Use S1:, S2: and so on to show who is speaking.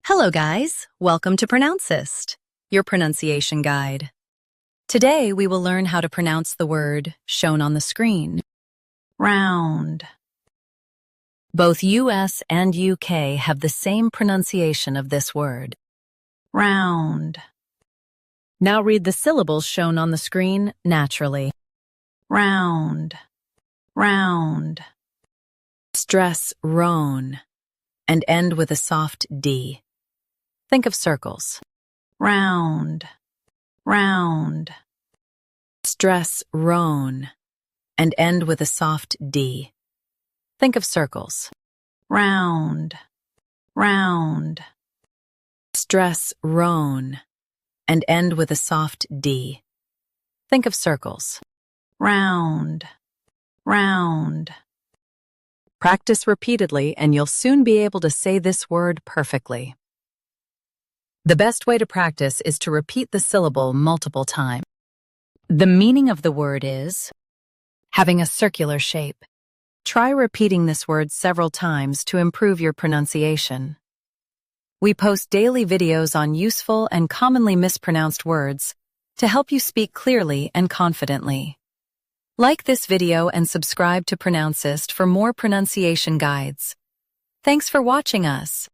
S1: Hello guys, welcome to Pronouncist, your pronunciation guide. Today we will learn how to pronounce the word shown on the screen. Round. Both US and UK have the same pronunciation of this word. Round. Now read the syllables shown on the screen naturally. Round, round. Stress roan and end with a soft D. Think of circles. Round, round. Stress roan and end with a soft D. Think of circles. Round, round. Stress roan and end with a soft D. Think of circles. Round, round. Practice repeatedly and you'll soon be able to say this word perfectly. The best way to practice is to repeat the syllable multiple times. The meaning of the word is having a circular shape. Try repeating this word several times to improve your pronunciation. We post daily videos on useful and commonly mispronounced words to help you speak clearly and confidently. Like this video and subscribe to Pronouncist for more pronunciation guides. Thanks for watching us.